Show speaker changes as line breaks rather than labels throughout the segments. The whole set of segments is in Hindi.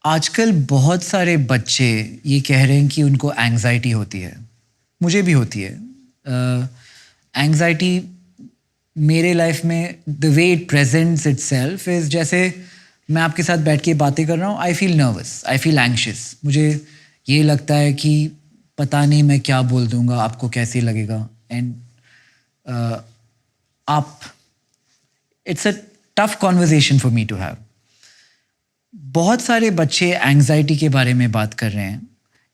आजकल बहुत सारे बच्चे ये कह रहे हैं कि उनको एंग्जाइटी होती है। मुझे भी होती है। एंग्जाइटी मेरे लाइफ में the way it presents itself is जैसे मैं आपके साथ बैठ के बातें कर रहा हूँ, I feel nervous, I feel anxious. मुझे ये लगता है कि पता नहीं मैं क्या बोल दूँगा, आपको कैसे लगेगा। एंड आप it's a tough conversation for me to have. बहुत सारे बच्चे एंग्जाइटी के बारे में बात कर रहे हैं।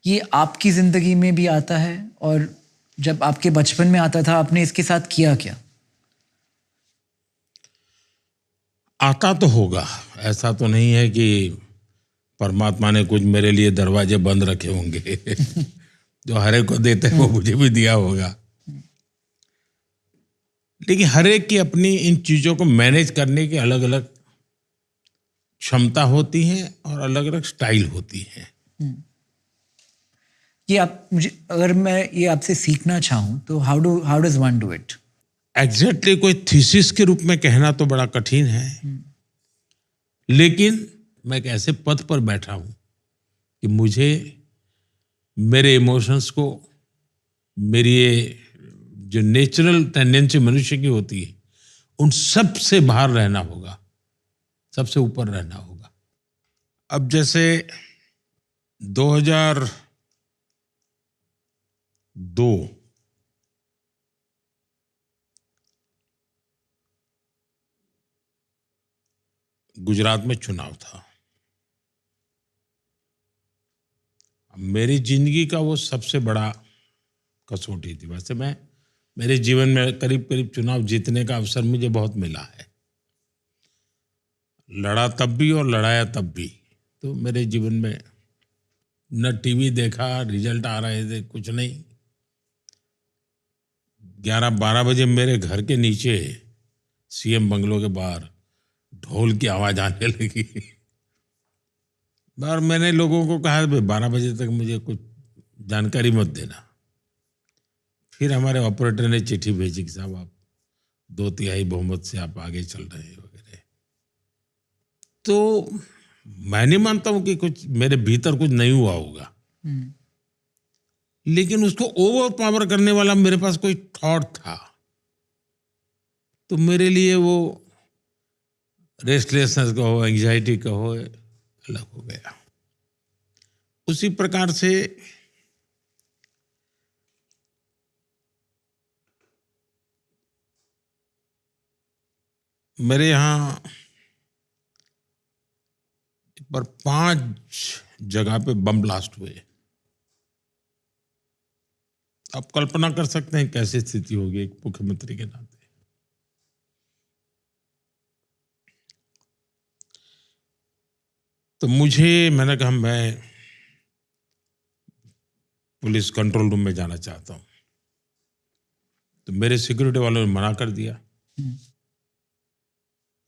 ये आपकी ज़िंदगी में भी आता है, और जब आपके बचपन में आता था आपने इसके साथ किया क्या?
आता तो होगा। ऐसा तो नहीं है कि परमात्मा ने कुछ मेरे लिए दरवाजे बंद रखे होंगे। जो हर एक को देते हैं वो मुझे भी दिया होगा। लेकिन हर एक की अपनी इन चीज़ों को मैनेज करने की अलग अलग क्षमता होती है और अलग अलग स्टाइल होती है।
ये आप मुझे, अगर मैं ये आपसे सीखना चाहूँ तो how does one do it?
Exactly कोई थीसिस के रूप में कहना तो बड़ा कठिन है। लेकिन मैं एक ऐसे पद पर बैठा हूं कि मुझे मेरे इमोशंस को, मेरी ये जो नेचुरल टेंडेंसी मनुष्य की होती है, उन सब से बाहर रहना होगा, सबसे ऊपर रहना होगा। अब जैसे 2002 गुजरात में चुनाव था। मेरी जिंदगी का वो सबसे बड़ा कसौटी थी। वैसे मैं मेरे जीवन में करीब करीब चुनाव जीतने का अवसर मुझे बहुत मिला है। लड़ा तब भी और लड़ाया तब भी। तो मेरे जीवन में न टीवी देखा, रिजल्ट आ रहे थे, कुछ नहीं। 11-12 बजे मेरे घर के नीचे सीएम बंगलो के बाहर ढोल की आवाज आने लगी। और मैंने लोगों को कहा, भाई 12 बजे तक मुझे कुछ जानकारी मत देना। फिर हमारे ऑपरेटर ने चिट्ठी भेजी कि साहब आप 2/3 बहुमत से आप आगे चल रहे हैं वगैरह। तो मैं नहीं मानता हूं कि कुछ मेरे भीतर कुछ नहीं हुआ होगा, लेकिन उसको ओवर पावर करने वाला मेरे पास कोई थॉट था। तो मेरे लिए वो रेस्टलेसनेस कहो, एंग्जाइटी कहो, अलग हो गया। उसी प्रकार से मेरे यहाँ पर 5 जगह पे बम ब्लास्ट हुए। आप कल्पना कर सकते हैं कैसी स्थिति होगी एक मुख्यमंत्री के नाते। तो मैंने कहा मैं पुलिस कंट्रोल रूम में जाना चाहता हूं। तो मेरे सिक्योरिटी वालों ने मना कर दिया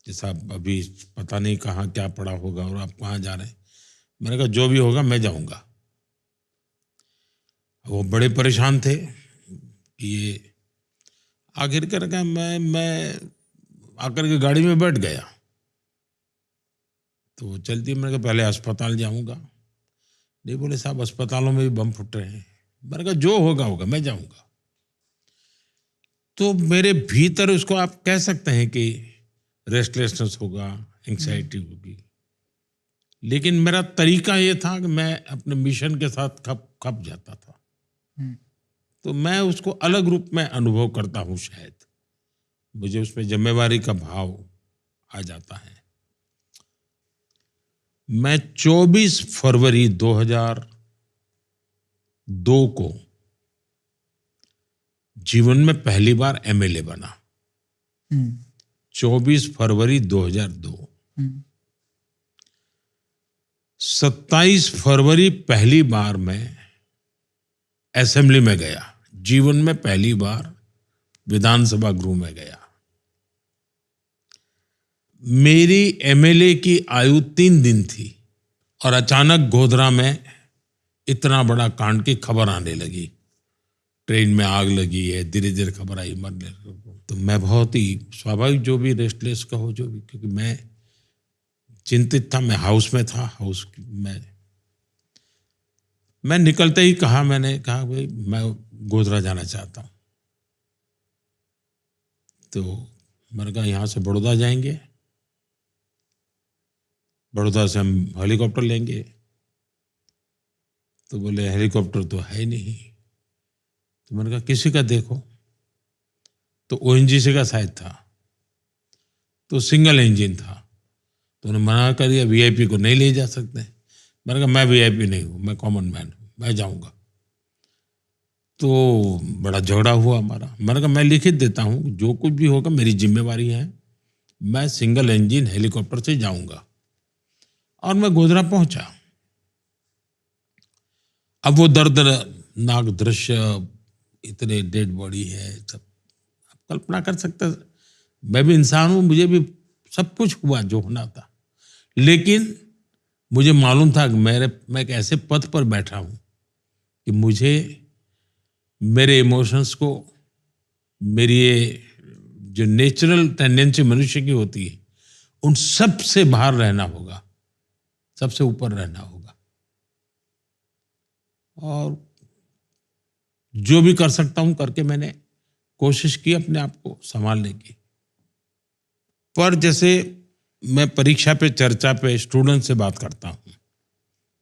कि साहब अभी पता नहीं कहाँ क्या पड़ा होगा और आप कहाँ जा रहे हैं। मैंने कहा जो भी होगा मैं जाऊंगा। वो बड़े परेशान थे कि ये आखिर कर क्या। मैं आकर के गाड़ी में बैठ गया। तो वो चलती, मैंने कहा पहले अस्पताल जाऊंगा। नहीं, बोले साहब अस्पतालों में भी बम फुट रहे हैं। मैंने कहा जो होगा होगा, मैं जाऊंगा। तो मेरे भीतर उसको आप कह सकते हैं कि रेस्टलेसनेस होगा, एंग्जाइटी होगी। लेकिन मेरा तरीका ये था कि मैं अपने मिशन के साथ खप जाता था। तो मैं उसको अलग रूप में अनुभव करता हूं। शायद मुझे उसमें जिम्मेवारी का भाव आ जाता है। मैं 24 फरवरी 2002 को जीवन में पहली बार एमएलए बना। 24 फरवरी 2002। 27 फरवरी पहली बार मैं असेंबली में गया। जीवन में पहली बार विधानसभा गृह में गया। मेरी एमएलए की आयु 3 दिन थी और अचानक गोधरा में इतना बड़ा कांड की खबर आने लगी। ट्रेन में आग लगी है, धीरे धीरे खबर आई मरने। तो मैं बहुत ही स्वाभाविक, जो भी रेस्टलेस कहो जो भी, क्योंकि मैं चिंतित था। मैं हाउस में था, हाउस में मैं निकलते ही मैंने कहा भाई मैं गोधरा जाना चाहता हूँ। तो मैंने कहा यहाँ से बड़ौदा जाएंगे, बड़ौदा से हम हेलीकॉप्टर लेंगे। तो बोले हेलीकॉप्टर तो है नहीं। तो मैंने कहा किसी का देखो। तो ओएनजीसी का शायद था, तो सिंगल इंजन था। तो उन्होंने मना कर दिया, वीआईपी को नहीं ले जा सकते। मैंने कहा मैं वीआईपी नहीं हूँ, मैं कॉमन मैन हूँ, मैं जाऊँगा। तो बड़ा झगड़ा हुआ हमारा। मैंने कहा मैं लिखित देता हूँ, जो कुछ भी होगा मेरी जिम्मेवारी है, मैं सिंगल इंजन हेलीकॉप्टर से जाऊँगा। और मैं गोधरा पहुँचा। अब वो दर्दनाक दृश्य, इतने डेड बॉडी है, सब आप कल्पना कर सकते हैं। मैं भी इंसान हूँ, मुझे भी सब कुछ हुआ जो होना था। लेकिन मुझे मालूम था कि मैं एक ऐसे पद पर बैठा हूँ कि मुझे मेरे इमोशंस को, मेरी ये जो नेचुरल टेंडेंसी मनुष्य की होती है, उन सब से बाहर रहना होगा, सबसे ऊपर रहना होगा। और जो भी कर सकता हूं करके मैंने कोशिश की अपने आप को संभालने की। पर जैसे मैं परीक्षा पे, चर्चा पे स्टूडेंट से बात करता हूं,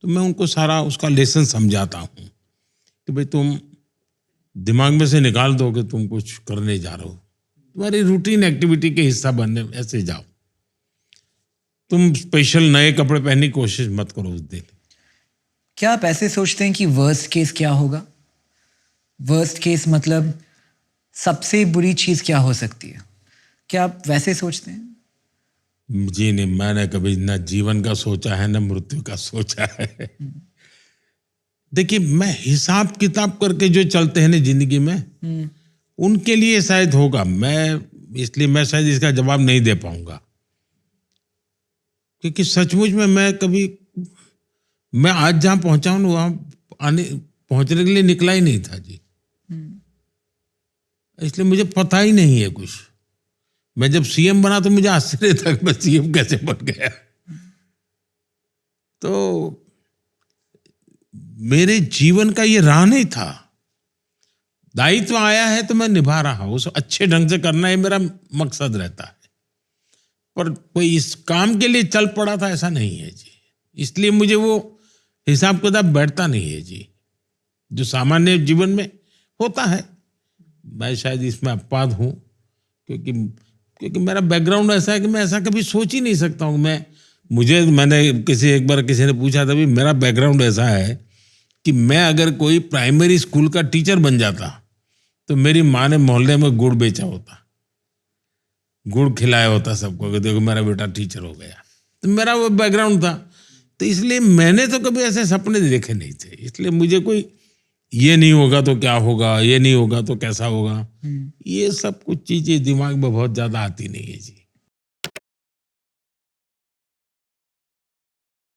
तो मैं उनको सारा उसका लेसन समझाता हूं कि भाई तुम दिमाग में से निकाल दो कि तुम कुछ करने जा रहे हो, तुम्हारी रूटीन एक्टिविटी के हिस्सा बनने ऐसे जाओ। तुम स्पेशल नए कपड़े पहनने की कोशिश मत करो उस दिन।
क्या आप ऐसे सोचते हैं कि वर्स्ट केस क्या होगा? वर्स्ट केस मतलब सबसे बुरी चीज़ क्या हो सकती है? क्या आप वैसे सोचते हैं?
जी नहीं, मैंने कभी ना जीवन का सोचा है, ना मृत्यु का सोचा है। देखिए, मैं हिसाब किताब करके जो चलते हैं ना जिंदगी में, उनके लिए शायद होगा। इसलिए मैं शायद इसका जवाब नहीं दे पाऊंगा, क्योंकि सचमुच में मैं आज जहां पहुंचा हूं वहां पहुंचने के लिए निकला ही नहीं था जी। इसलिए मुझे पता ही नहीं है कुछ। मैं जब सीएम बना तो मुझे आश्चर्य था कि मैं सीएम कैसे बन गया। तो मेरे जीवन का ये राह नहीं था। दायित्व आया है तो मैं निभा रहा हूं, उसे अच्छे ढंग से करना ही मेरा मकसद रहता है। पर कोई इस काम के लिए चल पड़ा था ऐसा नहीं है जी। इसलिए मुझे वो हिसाब किताब बैठता नहीं है जी, जो सामान्य जीवन में होता है। मैं शायद इसमें अपवाद हूं, क्योंकि मेरा बैकग्राउंड ऐसा है कि मैं ऐसा कभी सोच ही नहीं सकता हूं। मैंने एक बार किसी ने पूछा था, भी मेरा बैकग्राउंड ऐसा है कि मैं अगर कोई प्राइमरी स्कूल का टीचर बन जाता तो मेरी माँ ने मोहल्ले में गुड़ बेचा होता, गुड़ खिलाया होता सबको कि देखो मेरा बेटा टीचर हो गया। तो मेरा वो बैकग्राउंड था। तो इसलिए मैंने तो कभी ऐसे सपने देखे नहीं थे। इसलिए मुझे कोई ये नहीं होगा तो क्या होगा, ये नहीं होगा तो कैसा होगा, ये सब कुछ चीजें दिमाग में बहुत ज्यादा आती नहीं है जी।